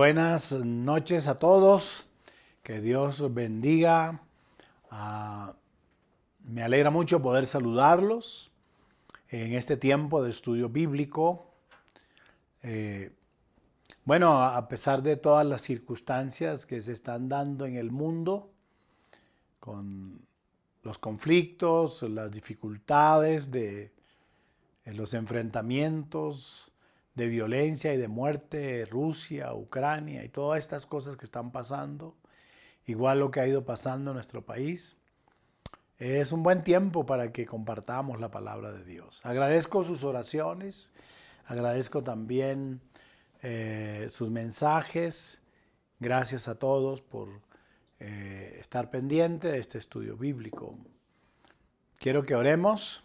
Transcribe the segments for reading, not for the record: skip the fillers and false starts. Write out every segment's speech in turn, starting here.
Buenas noches a todos, que Dios os bendiga. Me alegra mucho poder saludarlos en este tiempo de estudio bíblico. A pesar de todas las circunstancias que se están dando en el mundo, con los conflictos, las dificultades de los enfrentamientos de violencia y de muerte, Rusia, Ucrania y todas estas cosas que están pasando, igual lo que ha ido pasando en nuestro país, es un buen tiempo para que compartamos la palabra de Dios. Agradezco sus oraciones, agradezco también sus mensajes. Gracias a todos por estar pendiente de este estudio bíblico. Quiero que oremos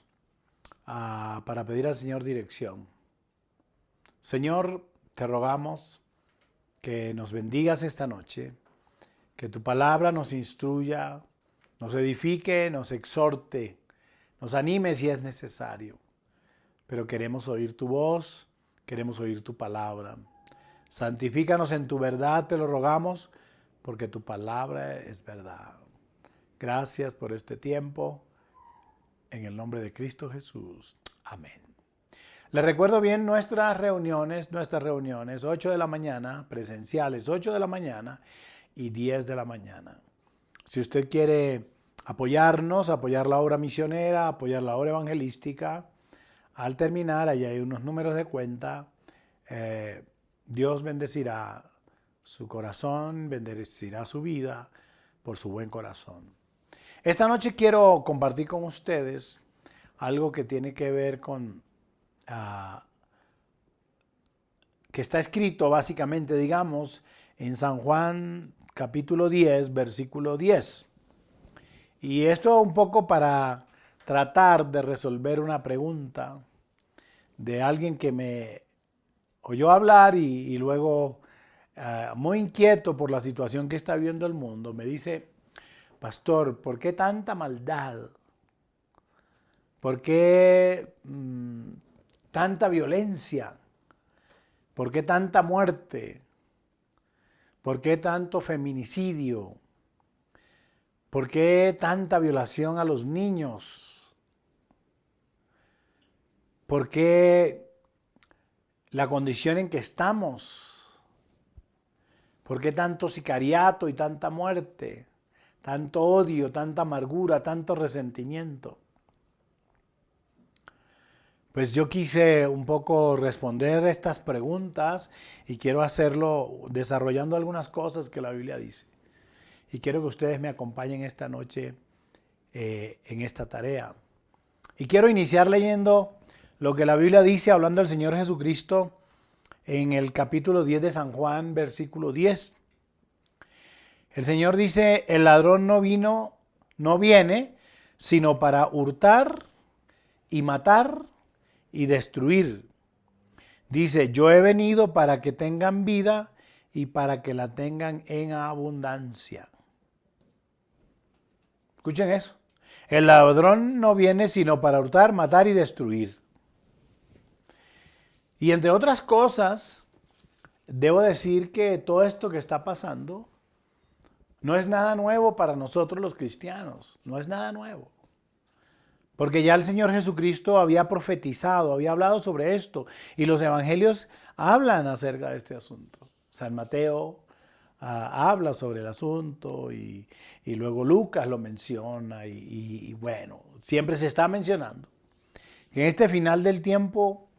para pedir al Señor dirección. Señor, te rogamos que nos bendigas esta noche, que tu palabra nos instruya, nos edifique, nos exhorte, nos anime si es necesario. Pero queremos oír tu voz, queremos oír tu palabra. Santifícanos en tu verdad, te lo rogamos, porque tu palabra es verdad. Gracias por este tiempo. En el nombre de Cristo Jesús. Amén. Les recuerdo bien nuestras reuniones, 8 de la mañana, presenciales, 8 de la mañana y 10 de la mañana. Si usted quiere apoyarnos, apoyar la obra misionera, apoyar la obra evangelística, al terminar, allí hay unos números de cuenta. Dios bendecirá su corazón, bendecirá su vida por su buen corazón. Esta noche quiero compartir con ustedes algo que tiene que ver con que está escrito básicamente, digamos, en San Juan capítulo 10, versículo 10. Y esto un poco para tratar de resolver una pregunta de alguien que me oyó hablar y luego, muy inquieto por la situación que está viviendo el mundo, me dice: Pastor, ¿por qué tanta maldad? ¿Por qué tanta violencia? ¿Por qué tanta muerte? ¿Por qué tanto feminicidio? ¿Por qué tanta violación a los niños? ¿Por qué la condición en que estamos? ¿Por qué tanto sicariato y tanta muerte? Tanto odio, tanta amargura, tanto resentimiento. Pues yo quise un poco responder estas preguntas y quiero hacerlo desarrollando algunas cosas que la Biblia dice. Y quiero que ustedes me acompañen esta noche en esta tarea. Y quiero iniciar leyendo lo que la Biblia dice, hablando del Señor Jesucristo, en el capítulo 10 de San Juan, versículo 10. El Señor dice: el ladrón no viene, sino para hurtar y matar y destruir. Dice: yo he venido para que tengan vida y para que la tengan en abundancia. Escuchen eso. El ladrón no viene sino para hurtar, matar y destruir. Y entre otras cosas, debo decir que todo esto que está pasando no es nada nuevo para nosotros los cristianos. No es nada nuevo. Porque ya el Señor Jesucristo había profetizado, había hablado sobre esto. Y los evangelios hablan acerca de este asunto. San Mateo habla sobre el asunto y luego Lucas lo menciona. Y bueno, siempre se está mencionando. En este final del tiempo,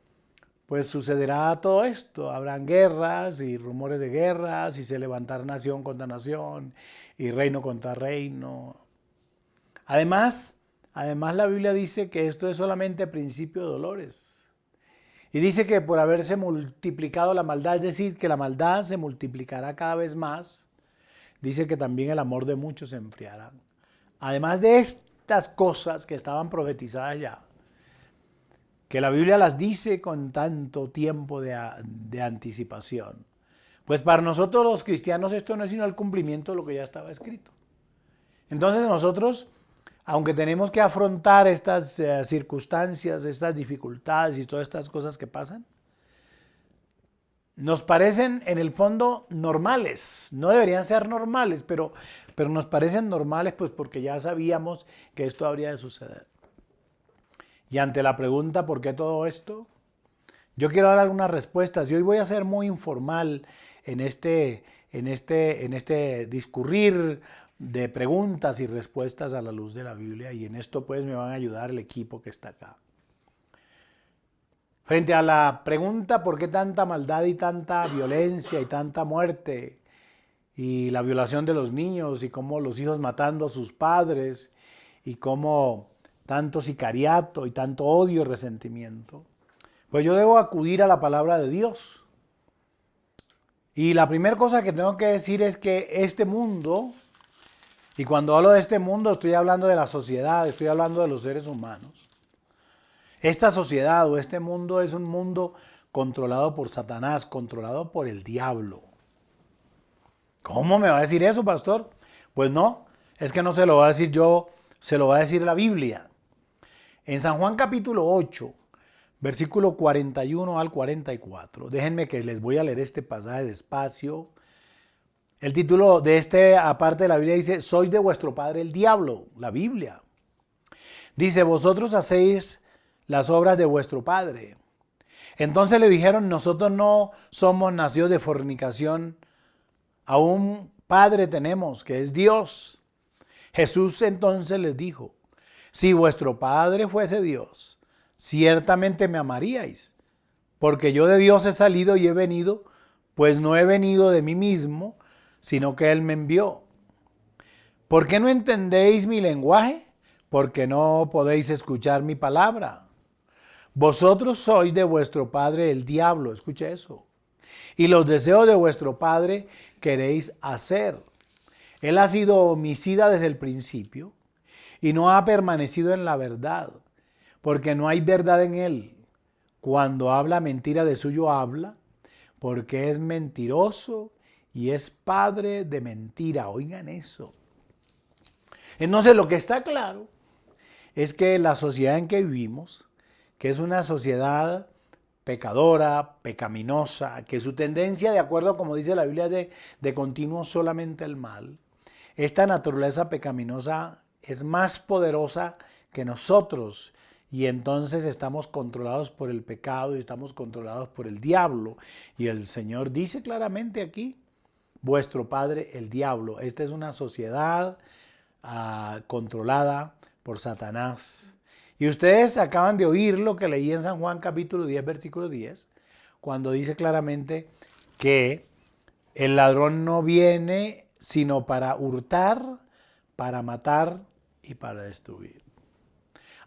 pues sucederá todo esto. Habrán guerras y rumores de guerras y se levantará nación contra nación y reino contra reino. Además, la Biblia dice que esto es solamente principio de dolores. Y dice que por haberse multiplicado la maldad, es decir, que la maldad se multiplicará cada vez más, dice que también el amor de muchos se enfriará. Además de estas cosas que estaban profetizadas ya, que la Biblia las dice con tanto tiempo de anticipación, pues para nosotros los cristianos esto no es sino el cumplimiento de lo que ya estaba escrito. Entonces nosotros, aunque tenemos que afrontar estas circunstancias, estas dificultades y todas estas cosas que pasan, nos parecen en el fondo normales. No deberían ser normales, pero nos parecen normales pues porque ya sabíamos que esto habría de suceder. Y ante la pregunta ¿por qué todo esto? Yo quiero dar algunas respuestas y hoy voy a ser muy informal en este discurrir de preguntas y respuestas a la luz de la Biblia, y en esto pues me van a ayudar el equipo que está acá. Frente a la pregunta ¿por qué tanta maldad y tanta violencia y tanta muerte y la violación de los niños y cómo los hijos matando a sus padres y cómo tanto sicariato y tanto odio y resentimiento? Pues yo debo acudir a la palabra de Dios. Y la primera cosa que tengo que decir es que este mundo, y cuando hablo de este mundo estoy hablando de la sociedad, estoy hablando de los seres humanos. Esta sociedad o este mundo es un mundo controlado por Satanás, controlado por el diablo. ¿Cómo me va a decir eso, pastor? Pues no, es que no se lo va a decir yo, se lo va a decir la Biblia. En San Juan capítulo 8, versículo 41 al 44. Déjenme que les voy a leer este pasaje despacio. El título de esta parte de la Biblia dice, sois de vuestro padre el diablo, la Biblia. Dice, vosotros hacéis las obras de vuestro padre. Entonces le dijeron, nosotros no somos nacidos de fornicación, a un padre tenemos, que es Dios. Jesús entonces les dijo, si vuestro padre fuese Dios, ciertamente me amaríais, porque yo de Dios he salido y he venido, pues no he venido de mí mismo, sino que Él me envió. ¿Por qué no entendéis mi lenguaje? Porque no podéis escuchar mi palabra. Vosotros sois de vuestro padre el diablo, escucha eso, y los deseos de vuestro padre queréis hacer. Él ha sido homicida desde el principio y no ha permanecido en la verdad, porque no hay verdad en él. Cuando habla mentira, de suyo habla, porque es mentiroso y es padre de mentira. Oigan eso. Entonces lo que está claro es que la sociedad en que vivimos, que es una sociedad pecadora, pecaminosa, que su tendencia, de acuerdo como dice la Biblia, es de continuo solamente el mal, esta naturaleza pecaminosa es más poderosa que nosotros y entonces estamos controlados por el pecado y estamos controlados por el diablo. Y el Señor dice claramente aquí, vuestro padre el diablo. Esta es una sociedad controlada por Satanás. Y ustedes acaban de oír lo que leí en San Juan capítulo 10, versículo 10, cuando dice claramente que el ladrón no viene sino para hurtar, para matar y para destruir.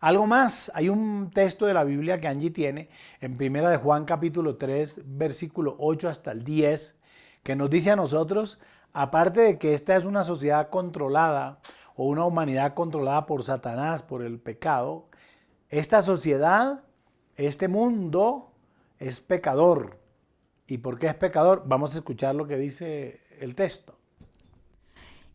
Algo más, hay un texto de la Biblia que Angie tiene en primera de Juan capítulo 3, versículo 8 hasta el 10, que nos dice a nosotros, aparte de que esta es una sociedad controlada o una humanidad controlada por Satanás, por el pecado, esta sociedad, este mundo es pecador. ¿Y por qué es pecador? Vamos a escuchar lo que dice el texto.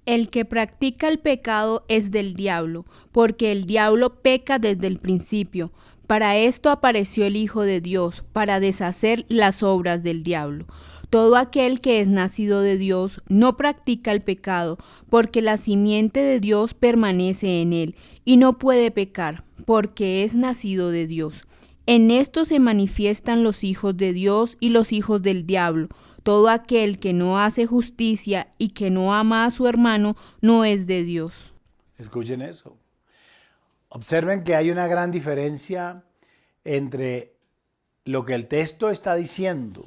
El que practica el pecado es del diablo, porque el diablo peca desde el principio. Para esto apareció el Hijo de Dios, para deshacer las obras del diablo. Todo aquel que es nacido de Dios no practica el pecado, porque la simiente de Dios permanece en él, y no puede pecar, porque es nacido de Dios. En esto se manifiestan los hijos de Dios y los hijos del diablo. Todo aquel que no hace justicia y que no ama a su hermano no es de Dios. Escuchen eso. Observen que hay una gran diferencia entre lo que el texto está diciendo,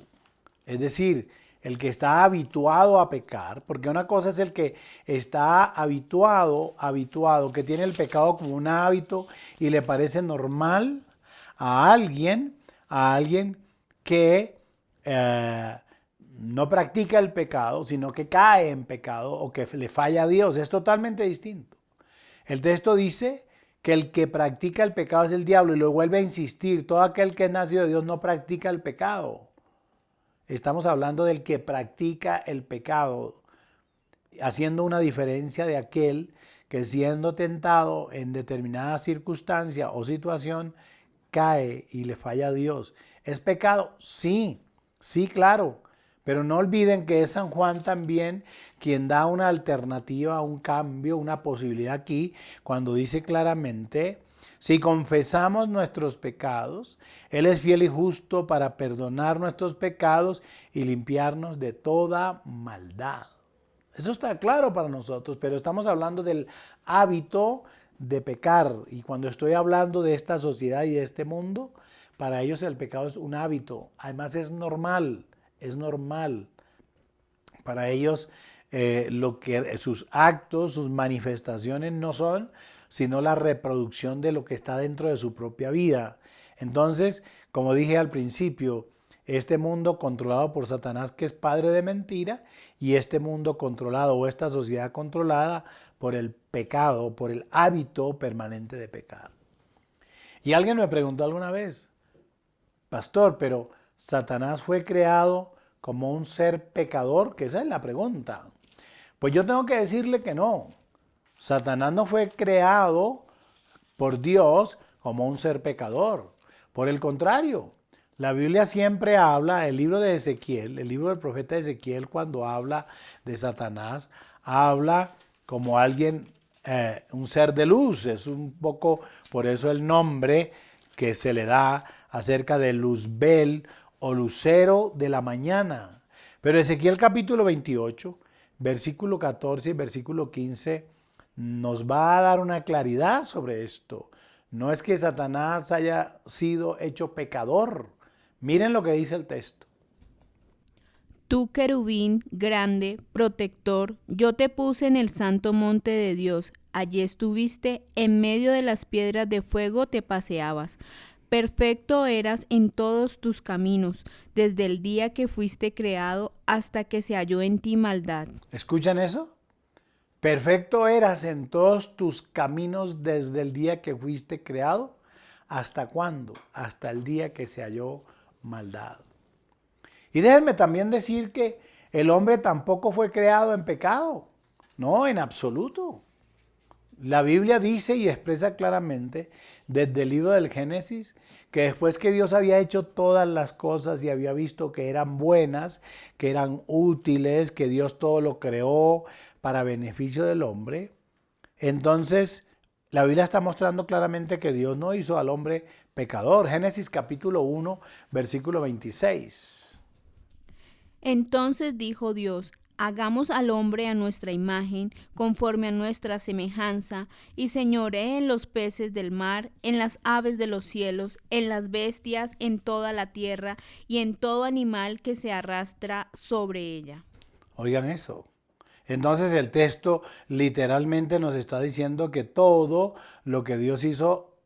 es decir, el que está habituado a pecar, porque una cosa es el que está habituado, que tiene el pecado como un hábito y le parece normal a alguien que no practica el pecado, sino que cae en pecado o que le falla a Dios. Es totalmente distinto. El texto dice que el que practica el pecado es el diablo y lo vuelve a insistir. Todo aquel que es nacido de Dios no practica el pecado. Estamos hablando del que practica el pecado, haciendo una diferencia de aquel que siendo tentado en determinada circunstancia o situación, cae y le falla a Dios. ¿Es pecado? Sí. Sí, claro, pero no olviden que es San Juan también quien da una alternativa, un cambio, una posibilidad aquí, cuando dice claramente, si confesamos nuestros pecados, Él es fiel y justo para perdonar nuestros pecados y limpiarnos de toda maldad. Eso está claro para nosotros, pero estamos hablando del hábito de pecar. Y cuando estoy hablando de esta sociedad y de este mundo, para ellos el pecado es un hábito. Además es normal, es normal. Para ellos sus actos, sus manifestaciones no son sino la reproducción de lo que está dentro de su propia vida. Entonces, como dije al principio, este mundo controlado por Satanás, que es padre de mentira, y este mundo controlado o esta sociedad controlada por el pecado, por el hábito permanente de pecar. Y alguien me preguntó alguna vez, pastor, pero Satanás fue creado como un ser pecador, que esa es la pregunta. Pues yo tengo que decirle que no. Satanás no fue creado por Dios como un ser pecador. Por el contrario, la Biblia siempre habla, el libro de Ezequiel, el libro del profeta Ezequiel, cuando habla de Satanás, habla como alguien, un ser de luz. Es un poco por eso el nombre que se le da acerca de Luzbel o lucero de la mañana. Pero Ezequiel capítulo 28, versículo 14 y versículo 15 nos va a dar una claridad sobre esto. No es que Satanás haya sido hecho pecador. Miren lo que dice el texto. Tú, querubín grande, protector, yo te puse en el santo monte de Dios. Allí estuviste, en medio de las piedras de fuego te paseabas. Perfecto eras en todos tus caminos, desde el día que fuiste creado hasta que se halló en ti maldad. ¿Escuchan eso? Perfecto eras en todos tus caminos desde el día que fuiste creado. ¿Hasta cuándo? Hasta el día que se halló maldad. Y déjenme también decir que el hombre tampoco fue creado en pecado. No, en absoluto. La Biblia dice y expresa claramente desde el libro del Génesis que después que Dios había hecho todas las cosas y había visto que eran buenas, que eran útiles, que Dios todo lo creó para beneficio del hombre, entonces la Biblia está mostrando claramente que Dios no hizo al hombre pecador. Génesis capítulo 1, versículo 26. Entonces dijo Dios, hagamos al hombre a nuestra imagen, conforme a nuestra semejanza, y señoree en los peces del mar, en las aves de los cielos, en las bestias, en toda la tierra, y en todo animal que se arrastra sobre ella. Oigan eso. Entonces el texto literalmente nos está diciendo que todo lo que Dios hizo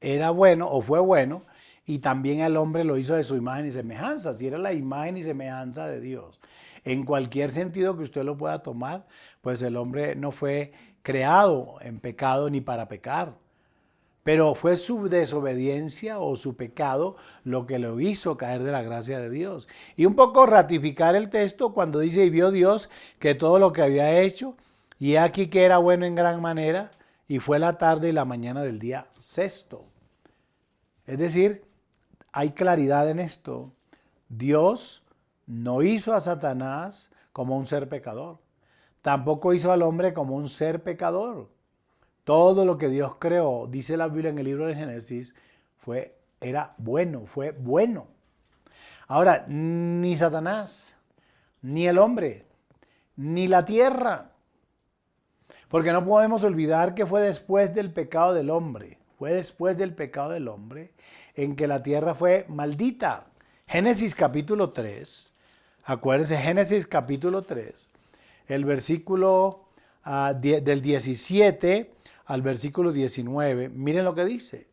era bueno o fue bueno, y también el hombre lo hizo de su imagen y semejanza, si era la imagen y semejanza de Dios. En cualquier sentido que usted lo pueda tomar, pues el hombre no fue creado en pecado ni para pecar. Pero fue su desobediencia o su pecado lo que lo hizo caer de la gracia de Dios. Y un poco ratificar el texto cuando dice, y vio Dios que todo lo que había hecho, y aquí que era bueno en gran manera, y fue la tarde y la mañana del día sexto. Es decir, hay claridad en esto. Dios no hizo a Satanás como un ser pecador. Tampoco hizo al hombre como un ser pecador. Todo lo que Dios creó, dice la Biblia en el libro de Génesis, era bueno, fue bueno. Ahora, ni Satanás, ni el hombre, ni la tierra. Porque no podemos olvidar que fue después del pecado del hombre. Fue después del pecado del hombre en que la tierra fue maldita. Génesis capítulo 3. Acuérdense, Génesis capítulo 3. El versículo del 17 al versículo 19, miren lo que dice.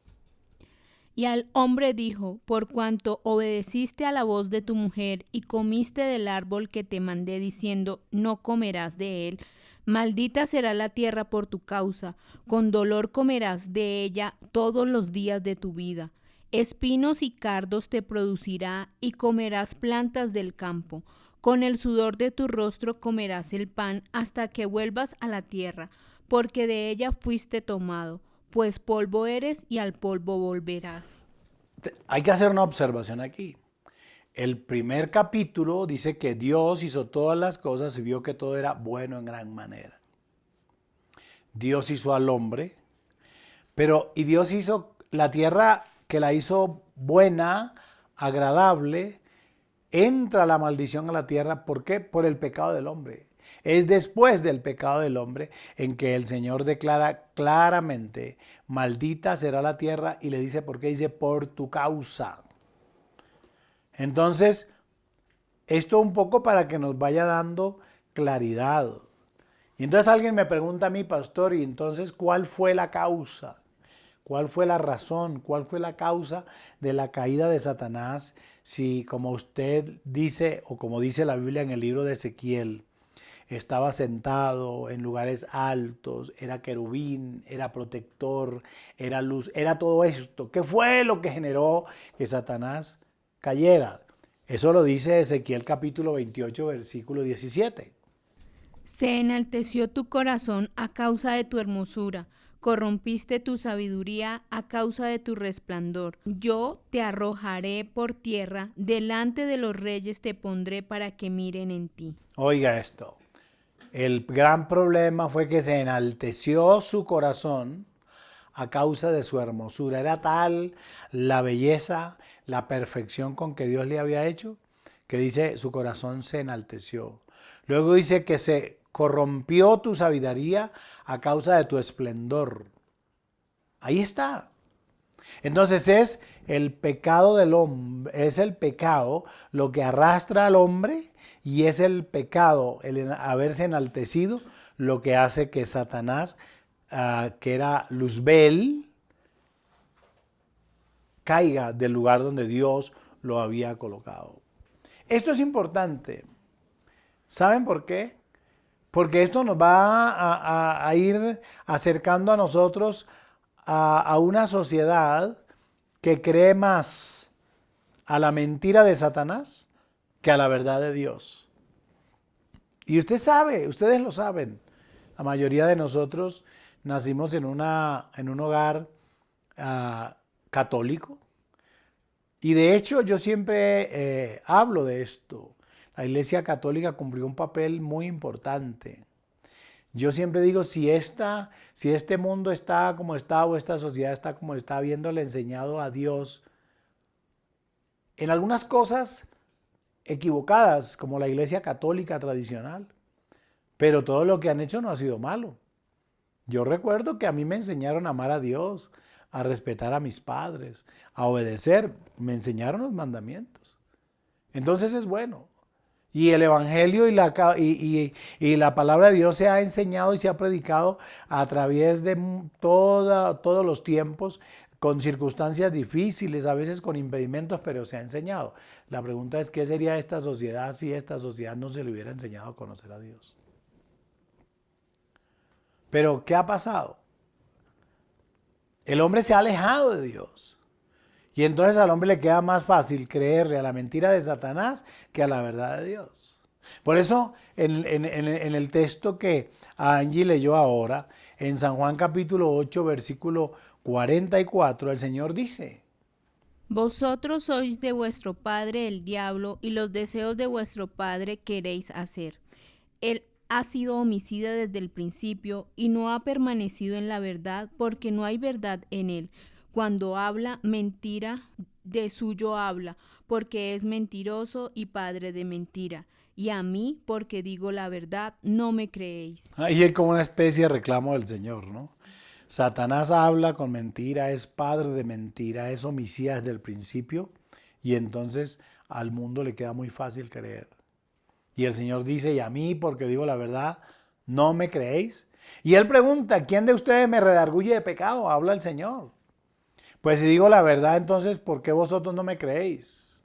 Y al hombre dijo, por cuanto obedeciste a la voz de tu mujer y comiste del árbol que te mandé diciendo, no comerás de él, maldita será la tierra por tu causa, con dolor comerás de ella todos los días de tu vida. Espinos y cardos te producirá y comerás plantas del campo. Con el sudor de tu rostro comerás el pan hasta que vuelvas a la tierra, porque de ella fuiste tomado, pues polvo eres y al polvo volverás. Hay que hacer una observación aquí. el primer capítulo dice que Dios hizo todas las cosas y vio que todo era bueno en gran manera. Dios hizo al hombre, y Dios hizo la tierra, que la hizo buena, agradable. Entra la maldición a la tierra. ¿Por qué? Por el pecado del hombre. Es después del pecado del hombre en que el Señor declara claramente: maldita será la tierra, y le dice por qué. Dice: por tu causa. Entonces, esto un poco para que nos vaya dando claridad. Y entonces alguien me pregunta a mí: pastor, ¿y entonces cuál fue la causa? ¿Cuál fue la razón? ¿Cuál fue la causa de la caída de Satanás? Si, como usted dice, o como dice la Biblia en el libro de Ezequiel, estaba sentado en lugares altos, era querubín, era protector, era luz, era todo esto. ¿Qué fue lo que generó que Satanás cayera? Eso lo dice Ezequiel capítulo 28, versículo 17. Se enalteció tu corazón a causa de tu hermosura, corrompiste tu sabiduría a causa de tu resplandor. Yo te arrojaré por tierra, delante de los reyes te pondré para que miren en ti. Oiga esto, el gran problema fue que se enalteció su corazón a causa de su hermosura. Era tal la belleza, la perfección con que Dios le había hecho, que dice su corazón se enalteció. Luego dice que se corrompió tu sabiduría a causa de tu esplendor. Ahí está. Entonces es el pecado del hombre, es el pecado lo que arrastra al hombre, y es el pecado, el haberse enaltecido, lo que hace que Satanás, que era Luzbel, caiga del lugar donde Dios lo había colocado. Esto es importante. ¿Saben por qué? Porque esto nos va a ir acercando a nosotros a una sociedad que cree más a la mentira de Satanás que a la verdad de Dios. Y usted sabe, ustedes lo saben, la mayoría de nosotros nacimos en un hogar católico. Y de hecho yo siempre hablo de esto. La Iglesia Católica cumplió un papel muy importante. Yo siempre digo, si este mundo está como está, o esta sociedad está como está, habiéndole enseñado a Dios en algunas cosas equivocadas, como la Iglesia Católica tradicional, pero todo lo que han hecho no ha sido malo. Yo recuerdo que a mí me enseñaron a amar a Dios, a respetar a mis padres, a obedecer. Me enseñaron los mandamientos. Entonces es bueno. Y el Evangelio y la palabra de Dios se ha enseñado y se ha predicado a través de todos los tiempos, con circunstancias difíciles, a veces con impedimentos, pero se ha enseñado. La pregunta es: ¿qué sería esta sociedad si esta sociedad no se le hubiera enseñado a conocer a Dios? Pero ¿qué ha pasado? El hombre se ha alejado de Dios. Y entonces al hombre le queda más fácil creerle a la mentira de Satanás que a la verdad de Dios. Por eso en el texto que Angie leyó ahora, en San Juan capítulo 8, versículo 44, el Señor dice: Vosotros sois de vuestro padre el diablo, y los deseos de vuestro padre queréis hacer. Él ha sido homicida desde el principio y no ha permanecido en la verdad, porque no hay verdad en él. Cuando habla mentira, de suyo habla, porque es mentiroso y padre de mentira. Y a mí, porque digo la verdad, no me creéis. Ahí hay como una especie de reclamo del Señor, ¿no? Satanás habla con mentira, es padre de mentira, es homicida desde el principio, y entonces al mundo le queda muy fácil creer. Y el Señor dice: y a mí, porque digo la verdad, ¿no me creéis? Y Él pregunta: ¿quién de ustedes me redarguye de pecado? Habla el Señor. Pues si digo la verdad, entonces, ¿por qué vosotros no me creéis?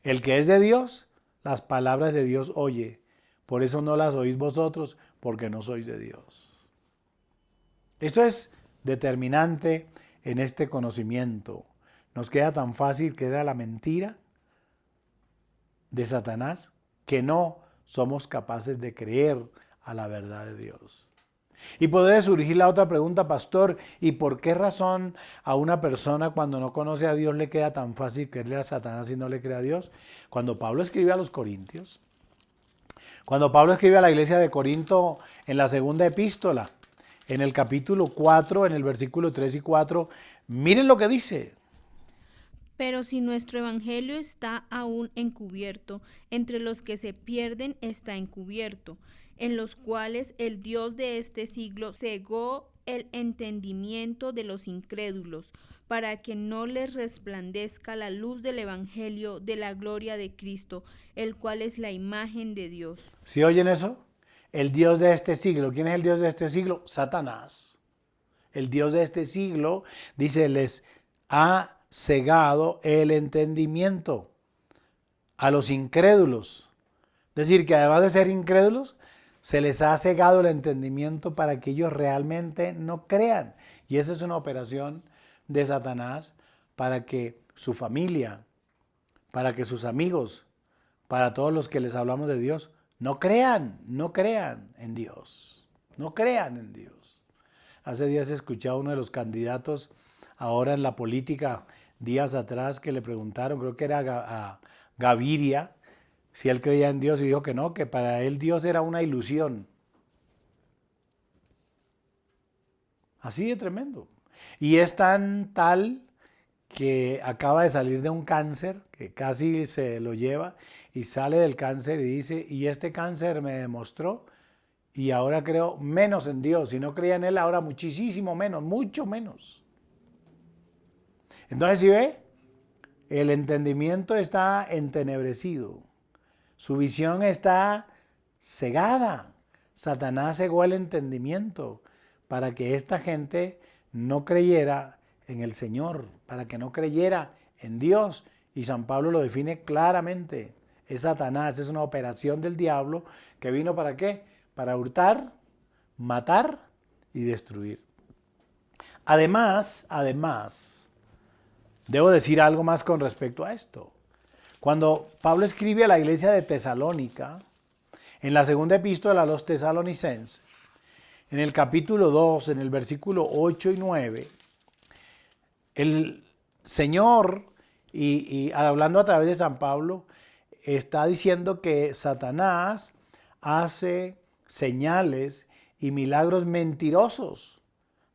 El que es de Dios, las palabras de Dios oye. Por eso no las oís vosotros, porque no sois de Dios. Esto es determinante en este conocimiento. Nos queda tan fácil creer a la mentira de Satanás que no somos capaces de creer a la verdad de Dios. Y puede surgir la otra pregunta, pastor, ¿y por qué razón a una persona cuando no conoce a Dios le queda tan fácil creerle a Satanás y no le cree a Dios? Cuando Pablo escribe a los Corintios, cuando Pablo escribe a la iglesia de Corinto en la segunda epístola, en el capítulo 4, en el versículo 3 y 4, miren lo que dice. Pero si nuestro evangelio está aún encubierto, entre los que se pierden está encubierto, en los cuales el Dios de este siglo cegó el entendimiento de los incrédulos, para que no les resplandezca la luz del evangelio de la gloria de Cristo, el cual es la imagen de Dios. ¿Sí oyen eso? El Dios de este siglo. ¿Quién es el Dios de este siglo? Satanás. El Dios de este siglo, dice, les ha cegado el entendimiento a los incrédulos. Es decir, que además de ser incrédulos, se les ha cegado el entendimiento para que ellos realmente no crean. Y esa es una operación de Satanás para que su familia, para que sus amigos, para todos los que les hablamos de Dios, no crean en Dios. No crean en Dios. Hace días he escuchado a uno de los candidatos ahora en la política, días atrás, que le preguntaron, creo que era a Gaviria, si él creía en Dios, y dijo que no, que para él Dios era una ilusión. Así de tremendo. Y es tan tal que acaba de salir de un cáncer, que casi se lo lleva, y sale del cáncer y dice, y este cáncer me demostró, y ahora creo menos en Dios. Si no creía en Él, ahora muchísimo menos, mucho menos. Entonces, ¿sí ve? El entendimiento está entenebrecido. Su visión está cegada. Satanás cegó el entendimiento para que esta gente no creyera en el Señor, para que no creyera en Dios. Y San Pablo lo define claramente. Es Satanás, es una operación del diablo que vino ¿para qué? Para hurtar, matar y destruir. Además, debo decir algo más con respecto a esto. Cuando Pablo escribe a la iglesia de Tesalónica, en la segunda epístola a los tesalonicenses, en el capítulo 2, en el versículo 8 y 9, el Señor, y hablando a través de San Pablo, está diciendo que Satanás hace señales y milagros mentirosos.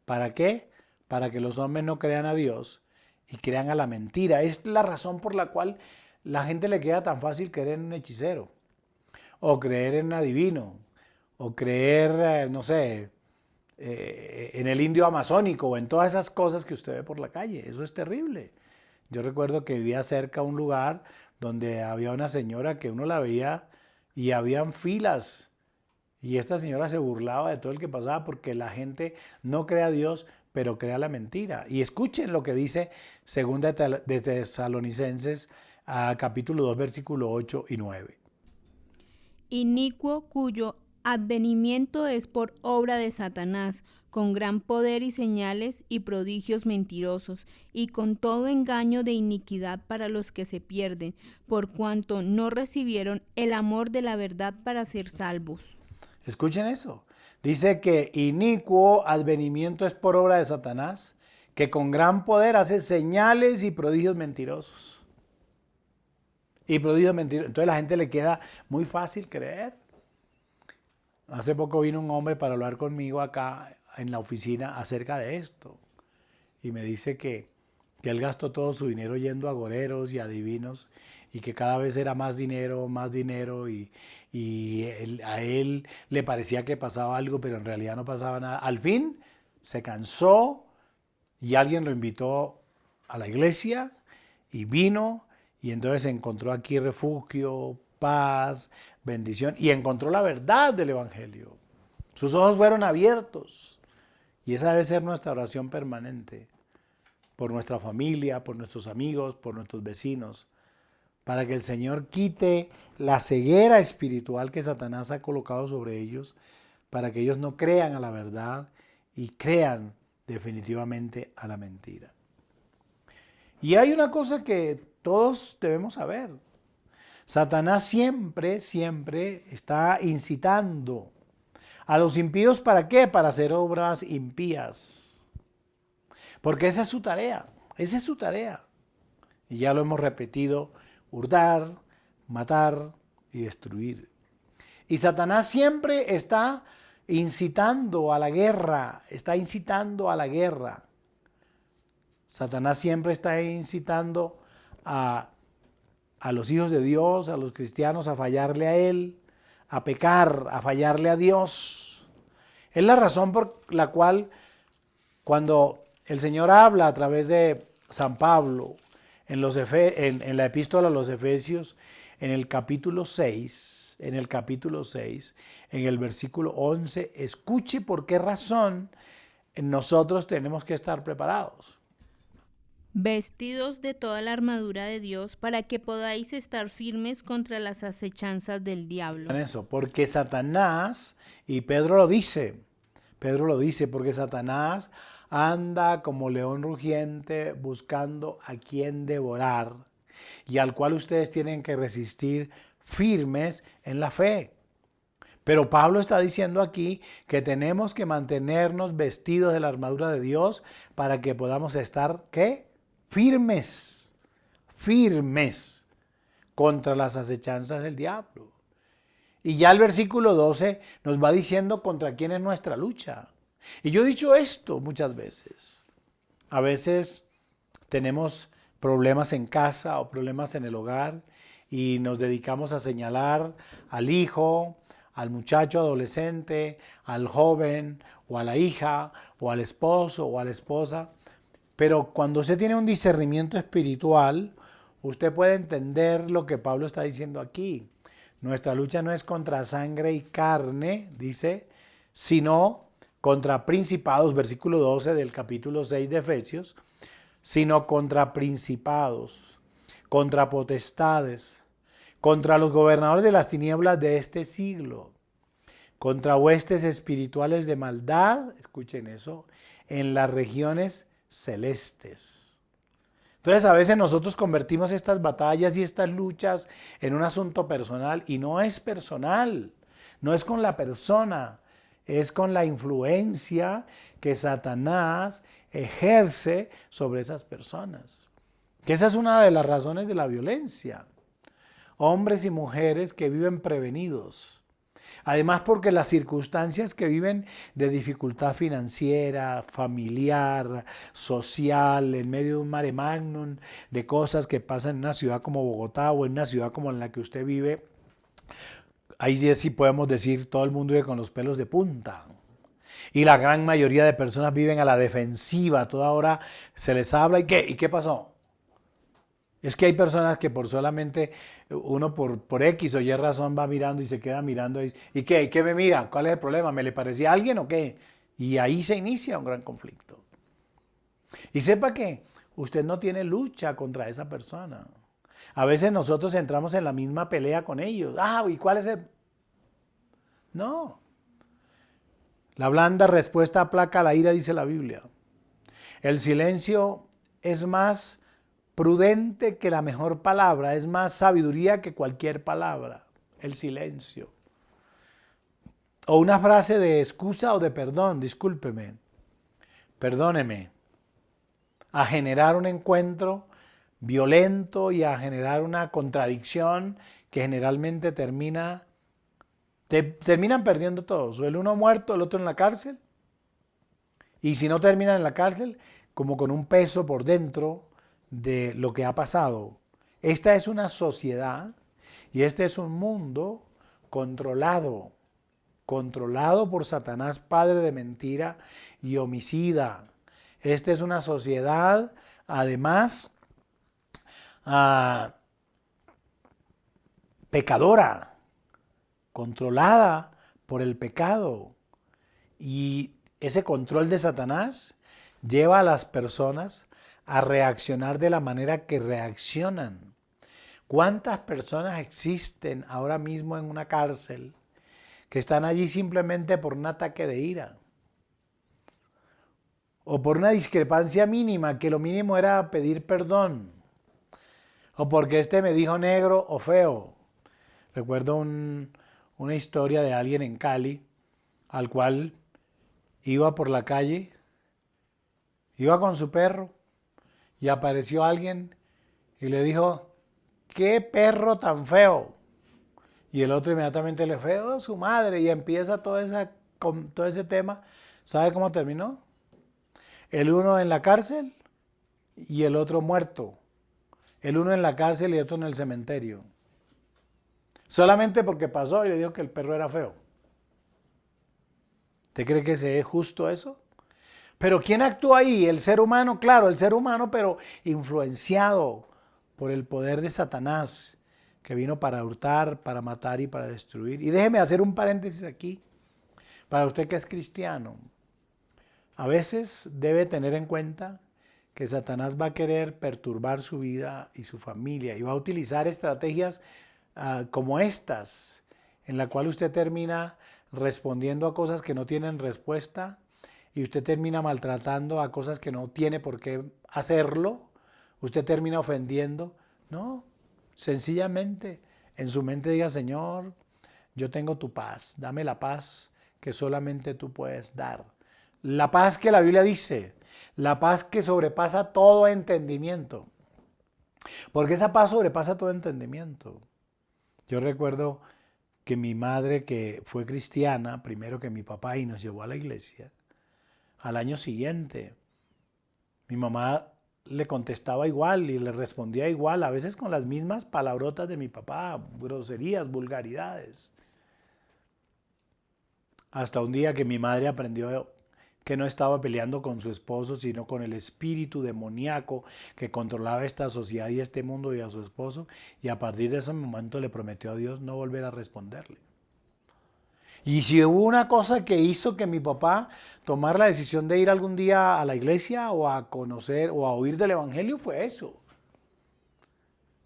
¿Para qué? Para que los hombres no crean a Dios y crean a la mentira. Es la razón por la cual la gente le queda tan fácil creer en un hechicero, o creer en un adivino, o creer, no sé, en el indio amazónico, o en todas esas cosas que usted ve por la calle. Eso es terrible. Yo recuerdo que vivía cerca de un lugar donde había una señora que uno la veía y habían filas. Y esta señora se burlaba de todo el que pasaba porque la gente no cree a Dios, pero cree a la mentira. Y escuchen lo que dice segunda de Tesalonicenses, capítulo 2, versículo 8 y 9. Inicuo cuyo advenimiento es por obra de Satanás, con gran poder y señales y prodigios mentirosos, y con todo engaño de iniquidad para los que se pierden, por cuanto no recibieron el amor de la verdad para ser salvos. Escuchen eso. Dice que inicuo advenimiento es por obra de Satanás, que con gran poder hace señales y prodigios mentirosos. Y prodigios mentirosos. Entonces a la gente le queda muy fácil creer. Hace poco vino un hombre para hablar conmigo acá en la oficina acerca de esto. Y me dice que él gastó todo su dinero yendo a agoreros y adivinos, y que cada vez era más dinero, y a él le parecía que pasaba algo, pero en realidad no pasaba nada. Al fin se cansó y alguien lo invitó a la iglesia y vino, y entonces encontró aquí refugio, paz, bendición, y encontró la verdad del evangelio. Sus ojos fueron abiertos, y esa debe ser nuestra oración permanente por nuestra familia, por nuestros amigos, por nuestros vecinos, para que el Señor quite la ceguera espiritual que Satanás ha colocado sobre ellos, para que ellos no crean a la verdad y crean definitivamente a la mentira. Y hay una cosa que todos debemos saber. Satanás siempre está incitando ¿A los impíos para qué? Para hacer obras impías. Porque esa es su tarea, esa es su tarea. Y ya lo hemos repetido, hurtar, matar y destruir. Y Satanás siempre está incitando a la guerra, está incitando a la guerra. Satanás siempre está incitando a los hijos de Dios, a los cristianos, a fallarle a Él, a pecar, a fallarle a Dios. Es la razón por la cual cuando el Señor habla a través de San Pablo en la epístola a los Efesios, en el capítulo 6, en el versículo 11, escuche por qué razón nosotros tenemos que estar preparados. Vestidos de toda la armadura de Dios para que podáis estar firmes contra las acechanzas del diablo. Eso, porque Satanás, y Pedro lo dice, porque Satanás anda como león rugiente buscando a quien devorar, y al cual ustedes tienen que resistir firmes en la fe. Pero Pablo está diciendo aquí que tenemos que mantenernos vestidos de la armadura de Dios para que podamos estar, ¿qué? Firmes contra las acechanzas del diablo. Y ya el versículo 12 nos va diciendo contra quién es nuestra lucha. Y yo he dicho esto muchas veces. A veces tenemos problemas en casa o problemas en el hogar y nos dedicamos a señalar al hijo, al muchacho adolescente, al joven o a la hija o al esposo o a la esposa. Pero cuando usted tiene un discernimiento espiritual, usted puede entender lo que Pablo está diciendo aquí. Nuestra lucha no es contra sangre y carne, dice, sino contra principados, versículo 12 del capítulo 6 de Efesios, sino contra principados, contra potestades, contra los gobernadores de las tinieblas de este siglo, contra huestes espirituales de maldad, escuchen eso, en las regiones celestes. Entonces a veces nosotros convertimos estas batallas y estas luchas en un asunto personal y no es personal, no es con la persona, es con la influencia que Satanás ejerce sobre esas personas. Que esa es una de las razones de la violencia. Hombres y mujeres que viven prevenidos. Además, porque las circunstancias que viven de dificultad financiera, familiar, social, en medio de un mare magnum, de cosas que pasan en una ciudad como Bogotá o en una ciudad como en la que usted vive, ahí sí podemos decir, todo el mundo vive con los pelos de punta. Y la gran mayoría de personas viven a la defensiva, toda hora se les habla, ¿y qué pasó? Es que hay personas que por solamente uno por X o Y razón va mirando y se queda mirando. ¿Y qué? ¿Y qué me mira? ¿Cuál es el problema? ¿Me le parecía a alguien o qué? Y ahí se inicia un gran conflicto. Y sepa que usted no tiene lucha contra esa persona. A veces nosotros entramos en la misma pelea con ellos. ¿Y cuál es el...? No. La blanda respuesta aplaca la ira, dice la Biblia. El silencio es más prudente que la mejor palabra, es más sabiduría que cualquier palabra, el silencio. O una frase de excusa o de perdón, discúlpeme, perdóneme, a generar un encuentro violento y a generar una contradicción que generalmente terminan perdiendo todos, o el uno muerto, el otro en la cárcel, y si no terminan en la cárcel, como con un peso por dentro de lo que ha pasado. Esta es una sociedad y este es un mundo controlado por Satanás, padre de mentira y homicida. Esta es una sociedad, además, pecadora, controlada por el pecado. Y ese control de Satanás lleva a las personas a reaccionar de la manera que reaccionan. ¿Cuántas personas existen ahora mismo en una cárcel que están allí simplemente por un ataque de ira? O por una discrepancia mínima, que lo mínimo era pedir perdón. O porque este me dijo negro o feo. Recuerdo una historia de alguien en Cali, al cual iba por la calle, iba con su perro y apareció alguien y le dijo, ¡qué perro tan feo! Y el otro inmediatamente le fue, su madre, y empieza todo ese tema. ¿Sabe cómo terminó? El uno en la cárcel y el otro muerto. El uno en la cárcel y el otro en el cementerio. Solamente porque pasó y le dijo que el perro era feo. ¿Usted cree que se es justo eso? Pero ¿quién actúa ahí? El ser humano, claro, el ser humano, pero influenciado por el poder de Satanás, que vino para hurtar, para matar y para destruir. Y déjeme hacer un paréntesis aquí, para usted que es cristiano. A veces debe tener en cuenta que Satanás va a querer perturbar su vida y su familia y va a utilizar estrategias como estas, en la cual usted termina respondiendo a cosas que no tienen respuesta y usted termina maltratando a cosas que no tiene por qué hacerlo, usted termina ofendiendo. No, sencillamente en su mente diga, Señor, yo tengo tu paz, dame la paz que solamente tú puedes dar. La paz que la Biblia dice, la paz que sobrepasa todo entendimiento. Porque esa paz sobrepasa todo entendimiento. Yo recuerdo que mi madre, que fue cristiana, primero que mi papá, y nos llevó a la iglesia, al año siguiente, mi mamá le contestaba igual y le respondía igual, a veces con las mismas palabrotas de mi papá, groserías, vulgaridades. Hasta un día que mi madre aprendió que no estaba peleando con su esposo, sino con el espíritu demoníaco que controlaba esta sociedad y este mundo y a su esposo, y a partir de ese momento le prometió a Dios no volver a responderle. Y si hubo una cosa que hizo que mi papá tomara la decisión de ir algún día a la iglesia o a conocer o a oír del evangelio, fue eso.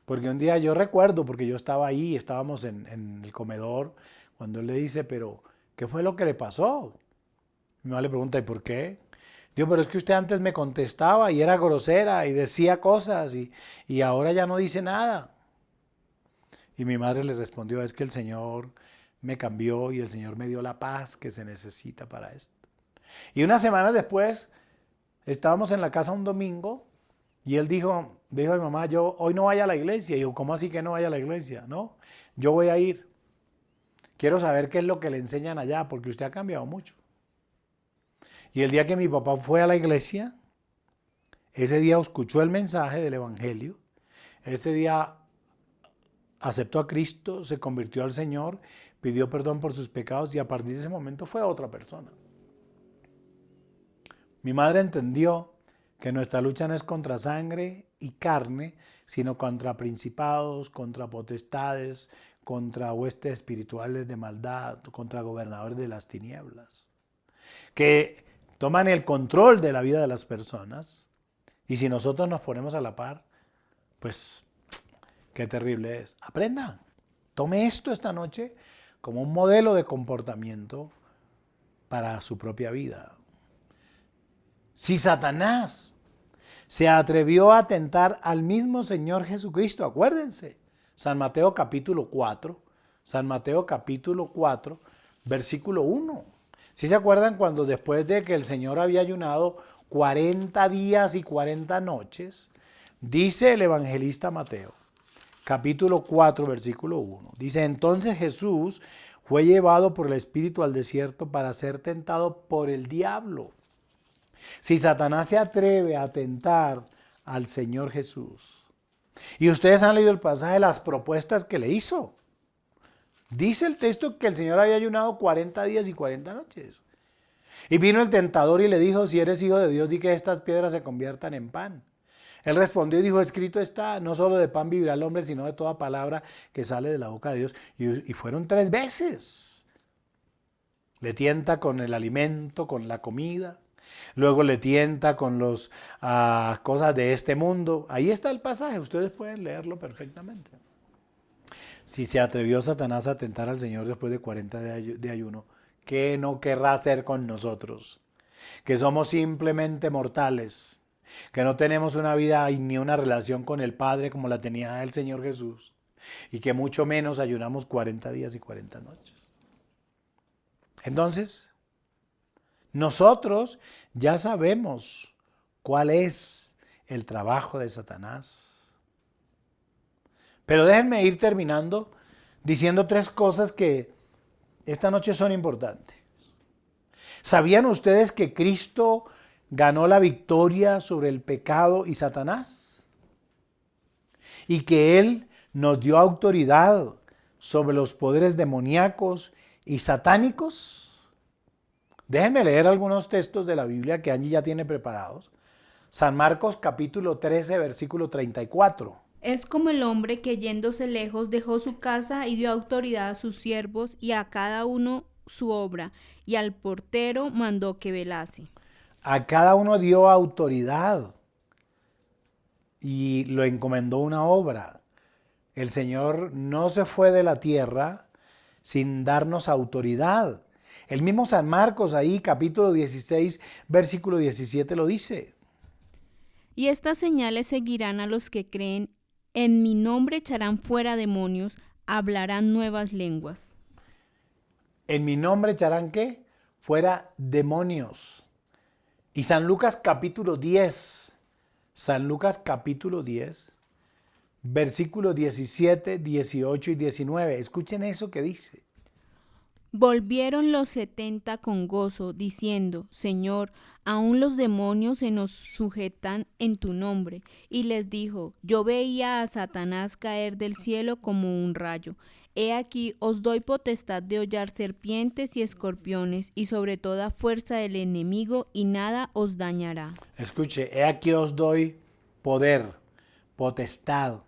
Porque un día yo recuerdo, porque yo estaba ahí, estábamos en el comedor, cuando él le dice, pero ¿qué fue lo que le pasó? Mi mamá le pregunta, ¿y por qué? Digo, pero es que usted antes me contestaba y era grosera y decía cosas y ahora ya no dice nada. Y mi madre le respondió, es que el Señor me cambió y el Señor me dio la paz que se necesita para esto. Y unas semanas después estábamos en la casa un domingo y él dijo a mi mamá, yo hoy no vaya a la iglesia. Y yo, ¿cómo así que no vaya a la iglesia? No, yo voy a ir. Quiero saber qué es lo que le enseñan allá porque usted ha cambiado mucho. Y el día que mi papá fue a la iglesia, ese día escuchó el mensaje del evangelio, ese día aceptó a Cristo, se convirtió al Señor, pidió perdón por sus pecados y a partir de ese momento fue otra persona. Mi madre entendió que nuestra lucha no es contra sangre y carne, sino contra principados, contra potestades, contra huestes espirituales de maldad, contra gobernadores de las tinieblas, que toman el control de la vida de las personas y si nosotros nos ponemos a la par, pues qué terrible es. Aprenda, tome esto esta noche como un modelo de comportamiento para su propia vida. Si Satanás se atrevió a tentar al mismo Señor Jesucristo, acuérdense, San Mateo capítulo 4, versículo 1. ¿Sí se acuerdan cuando después de que el Señor había ayunado 40 días y 40 noches, dice el evangelista Mateo, capítulo 4, versículo 1, dice, entonces Jesús fue llevado por el Espíritu al desierto para ser tentado por el diablo. Si Satanás se atreve a tentar al Señor Jesús, y ustedes han leído el pasaje de las propuestas que le hizo, dice el texto que el Señor había ayunado 40 días y 40 noches. Y vino el tentador y le dijo, si eres hijo de Dios, di que estas piedras se conviertan en pan. Él respondió y dijo, escrito está, no solo de pan vivirá el hombre, sino de toda palabra que sale de la boca de Dios. Y fueron 3 veces. Le tienta con el alimento, con la comida. Luego le tienta con las cosas de este mundo. Ahí está el pasaje, ustedes pueden leerlo perfectamente. Si se atrevió Satanás a tentar al Señor después de 40 de ayuno, ¿qué no querrá hacer con nosotros? Que somos simplemente mortales, que no tenemos una vida ni una relación con el Padre como la tenía el Señor Jesús, y que mucho menos ayunamos 40 días y 40 noches. Entonces, Nosotros ya sabemos cuál es el trabajo de Satanás. Pero déjenme ir terminando diciendo 3 cosas que esta noche son importantes. ¿Sabían ustedes que Cristo ganó la victoria sobre el pecado y Satanás? Y que Él nos dio autoridad sobre los poderes demoníacos y satánicos. Déjenme leer algunos textos de la Biblia que Angie ya tiene preparados. San Marcos capítulo 13, versículo 34. Es como el hombre que yéndose lejos dejó su casa y dio autoridad a sus siervos y a cada uno su obra, y al portero mandó que velase. A cada uno dio autoridad y lo encomendó una obra. El Señor no se fue de la tierra sin darnos autoridad. El mismo San Marcos ahí, capítulo 16, versículo 17 lo dice. Y estas señales seguirán a los que creen. En mi nombre echarán fuera demonios, hablarán nuevas lenguas. En mi nombre echarán ¿qué? Fuera demonios. Y San Lucas capítulo 10, San Lucas capítulo 10, versículos 17, 18 y 19. Escuchen eso que dice. Volvieron los 70 con gozo, diciendo, Señor, aún los demonios se nos sujetan en tu nombre. Y les dijo, yo veía a Satanás caer del cielo como un rayo. He aquí os doy potestad de hollar serpientes y escorpiones, y sobre toda fuerza del enemigo, y nada os dañará. Escuche, he aquí os doy poder, potestad,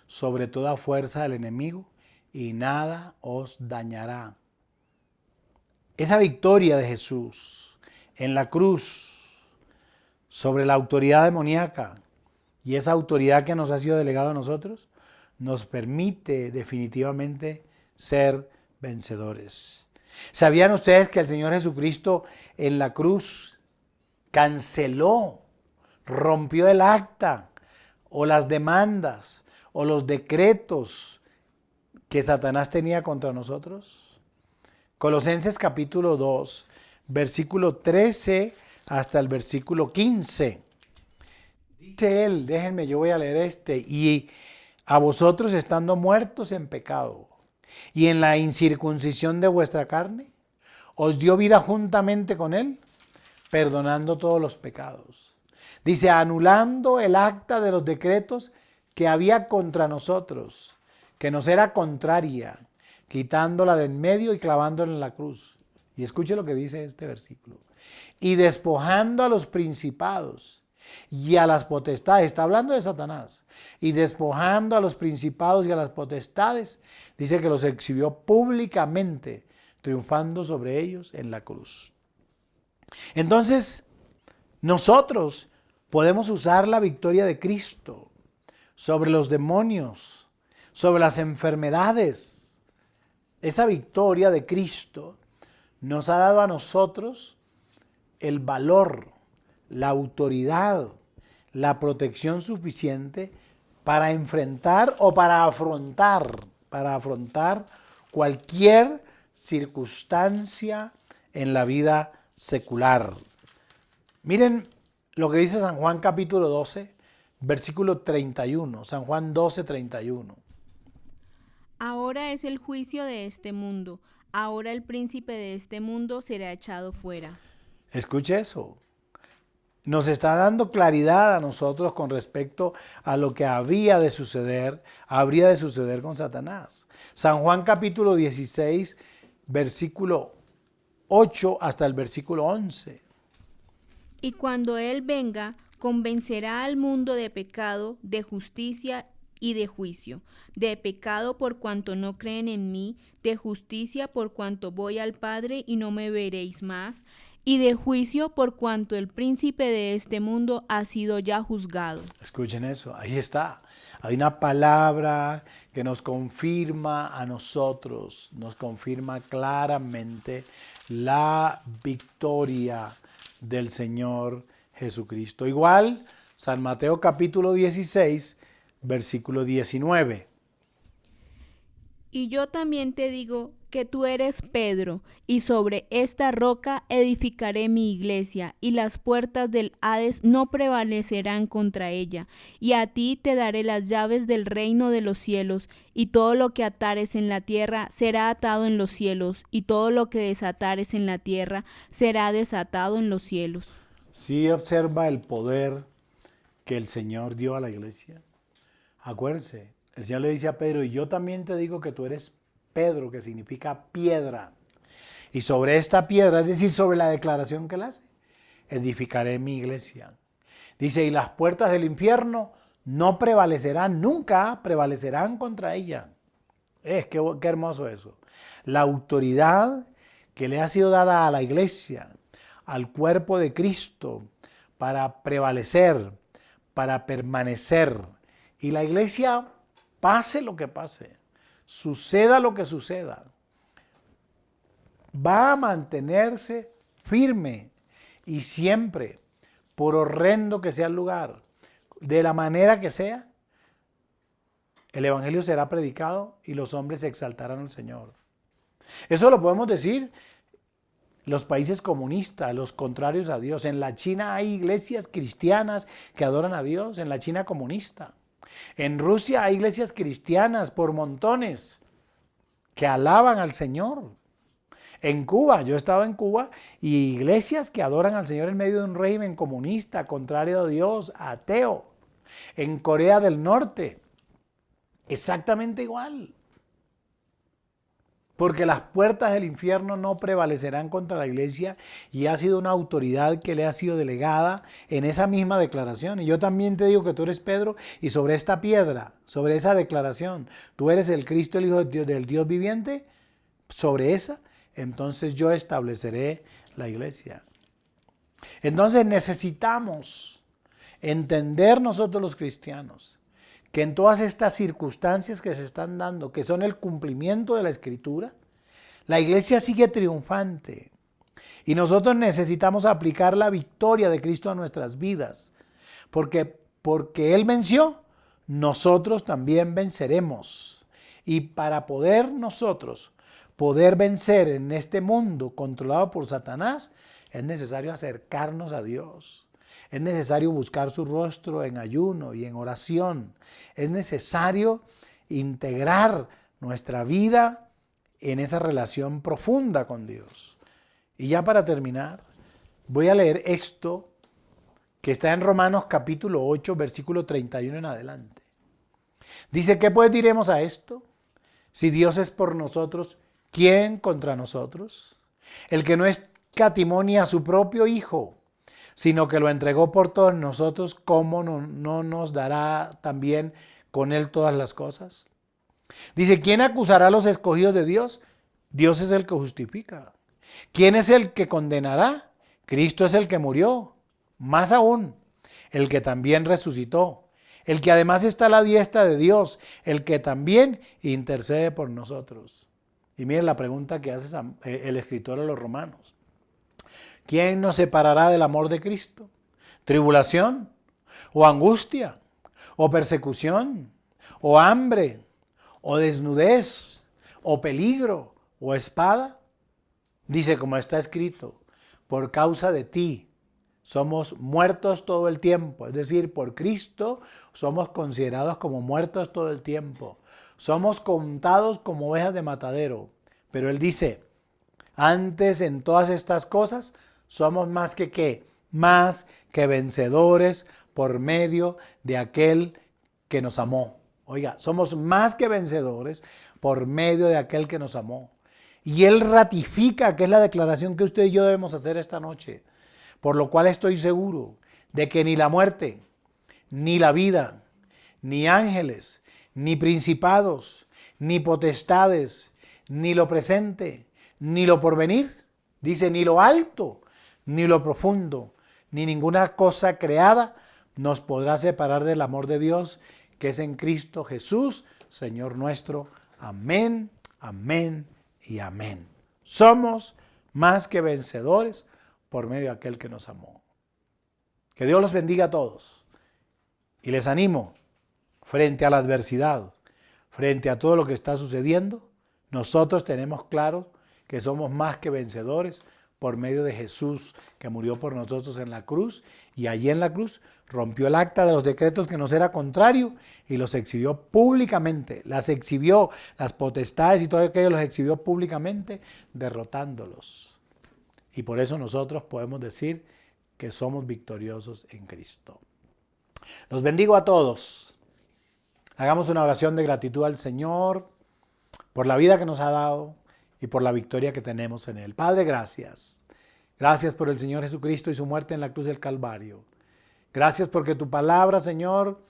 sobre toda fuerza del enemigo, y nada os dañará. Esa victoria de Jesús en la cruz sobre la autoridad demoníaca y esa autoridad que nos ha sido delegada a nosotros, nos permite definitivamente ser vencedores. ¿Sabían ustedes que el Señor Jesucristo en la cruz canceló, rompió el acta o las demandas o los decretos que Satanás tenía contra nosotros? Colosenses capítulo 2, versículo 13 hasta el versículo 15. Dice él, déjenme, yo voy a leer y a vosotros estando muertos en pecado y en la incircuncisión de vuestra carne, os dio vida juntamente con él, perdonando todos los pecados. Dice, anulando el acta de los decretos que había contra nosotros, que nos era contraria, quitándola de en medio y clavándola en la cruz. Y escuche lo que dice este versículo. Y despojando a los principados y a las potestades, está hablando de Satanás, y despojando a los principados y a las potestades, dice que los exhibió públicamente, triunfando sobre ellos en la cruz. Entonces, nosotros podemos usar la victoria de Cristo sobre los demonios, sobre las enfermedades. Esa victoria de Cristo nos ha dado a nosotros el valor, la autoridad, la protección suficiente para enfrentar o para afrontar cualquier circunstancia en la vida secular. Miren lo que dice San Juan capítulo 12, versículo 31, San Juan 12, 31. Ahora es el juicio de este mundo. Ahora el príncipe de este mundo será echado fuera. Escuche eso. Nos está dando claridad a nosotros con respecto a lo que habría de suceder con Satanás. San Juan capítulo 16, versículo 8 hasta el versículo 11. Y cuando Él venga, convencerá al mundo de pecado, de justicia y de juicio, de pecado por cuanto no creen en mí, de justicia por cuanto voy al Padre y no me veréis más, y de juicio por cuanto el príncipe de este mundo ha sido ya juzgado. Escuchen eso, ahí está. Hay una palabra que nos confirma a nosotros, nos confirma claramente la victoria del Señor Jesucristo. Igual, San Mateo capítulo 16, versículo 19. Y yo también te digo que tú eres Pedro, y sobre esta roca edificaré mi iglesia, y las puertas del Hades no prevalecerán contra ella. Y a ti te daré las llaves del reino de los cielos, y todo lo que atares en la tierra será atado en los cielos, y todo lo que desatares en la tierra será desatado en los cielos. Sí, observa el poder que el Señor dio a la iglesia. Acuérdense, el Señor le dice a Pedro, y yo también te digo que tú eres Pedro, que significa piedra. Y sobre esta piedra, es decir, sobre la declaración que él hace, edificaré mi iglesia. Dice, y las puertas del infierno no prevalecerán, nunca prevalecerán contra ella. Qué hermoso eso. La autoridad que le ha sido dada a la iglesia, al cuerpo de Cristo, para prevalecer, para permanecer. Y la iglesia, pase lo que pase, suceda lo que suceda, va a mantenerse firme y siempre, por horrendo que sea el lugar, de la manera que sea, el evangelio será predicado y los hombres exaltarán al Señor. Eso lo podemos decir los países comunistas, los contrarios a Dios. En la China hay iglesias cristianas que adoran a Dios, en la China comunista. En Rusia hay iglesias cristianas por montones que alaban al Señor. En Cuba, yo he estado en Cuba, y iglesias que adoran al Señor en medio de un régimen comunista, contrario a Dios, ateo. En Corea del Norte, exactamente igual. Porque las puertas del infierno no prevalecerán contra la iglesia, y ha sido una autoridad que le ha sido delegada en esa misma declaración. Y yo también te digo que tú eres Pedro, y sobre esta piedra, sobre esa declaración, tú eres el Cristo, el Hijo del Dios viviente, sobre esa, entonces yo estableceré la iglesia. Entonces necesitamos entender nosotros los cristianos que en todas estas circunstancias que se están dando, que son el cumplimiento de la Escritura, la iglesia sigue triunfante. Y nosotros necesitamos aplicar la victoria de Cristo a nuestras vidas. Porque Él venció, nosotros también venceremos. Y para nosotros poder vencer en este mundo controlado por Satanás, es necesario acercarnos a Dios. Es necesario buscar su rostro en ayuno y en oración. Es necesario integrar nuestra vida en esa relación profunda con Dios. Y ya para terminar, voy a leer esto que está en Romanos capítulo 8, versículo 31 en adelante. Dice, ¿qué pues diremos a esto? Si Dios es por nosotros, ¿quién contra nosotros? El que no escatimó ni a su propio Hijo, sino que lo entregó por todos nosotros, ¿cómo no nos dará también con él todas las cosas? Dice, ¿quién acusará a los escogidos de Dios? Dios es el que justifica. ¿Quién es el que condenará? Cristo es el que murió. Más aún, el que también resucitó, el que además está a la diestra de Dios, el que también intercede por nosotros. Y miren la pregunta que hace el escritor a los Romanos. ¿Quién nos separará del amor de Cristo? ¿Tribulación? ¿O angustia? ¿O persecución? ¿O hambre? ¿O desnudez? ¿O peligro? ¿O espada? Dice, como está escrito, por causa de ti somos muertos todo el tiempo. Es decir, por Cristo somos considerados como muertos todo el tiempo. Somos contados como ovejas de matadero. Pero Él dice, antes en todas estas cosas, somos más que ¿qué? Más que vencedores por medio de aquel que nos amó. Oiga, somos más que vencedores por medio de aquel que nos amó. Y Él ratifica, que es la declaración que usted y yo debemos hacer esta noche. Por lo cual estoy seguro de que ni la muerte, ni la vida, ni ángeles, ni principados, ni potestades, ni lo presente, ni lo porvenir, dice, ni lo alto, ni lo profundo, ni ninguna cosa creada nos podrá separar del amor de Dios que es en Cristo Jesús, Señor nuestro. Amén, amén y amén. Somos más que vencedores por medio de aquel que nos amó. Que Dios los bendiga a todos. Y les animo, frente a la adversidad, frente a todo lo que está sucediendo, Nosotros tenemos claro que somos más que vencedores por medio de Jesús, que murió por nosotros en la cruz, y allí en la cruz rompió el acta de los decretos que nos era contrario y los exhibió públicamente, las exhibió, las potestades y todo aquello los exhibió públicamente, derrotándolos. Y por eso nosotros podemos decir que somos victoriosos en Cristo. Los bendigo a todos. Hagamos una oración de gratitud al Señor por la vida que nos ha dado y por la victoria que tenemos en Él. Padre, gracias. Gracias por el Señor Jesucristo y su muerte en la cruz del Calvario. Gracias porque tu palabra, Señor,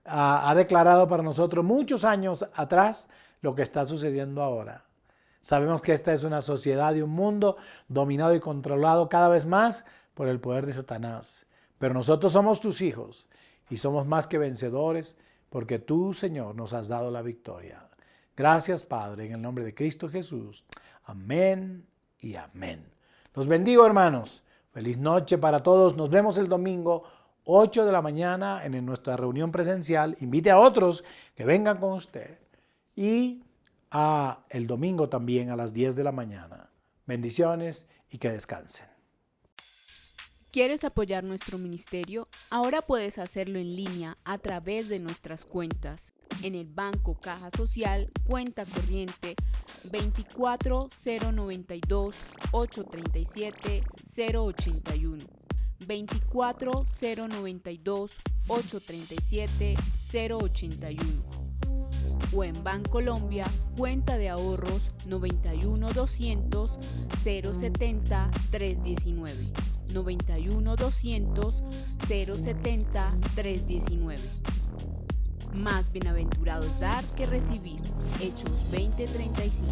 ha declarado para nosotros muchos años atrás lo que está sucediendo ahora. Sabemos que esta es una sociedad y un mundo dominado y controlado cada vez más por el poder de Satanás. Pero nosotros somos tus hijos y somos más que vencedores porque tú, Señor, nos has dado la victoria. Gracias, Padre, en el nombre de Cristo Jesús. Amén y amén. Los bendigo, hermanos. Feliz noche para todos. Nos vemos el domingo, 8 de la mañana, en nuestra reunión presencial. Invite a otros que vengan con usted. Y el domingo también a las 10 de la mañana. Bendiciones y que descansen. ¿Quieres apoyar nuestro ministerio? Ahora puedes hacerlo en línea a través de nuestras cuentas. En el Banco Caja Social, cuenta corriente 24092 837 081. 24092 837 081. O en Bancolombia, cuenta de ahorros 91200 070 319. 91200 070 319. Más bienaventurado es dar que recibir. Hechos 20:35.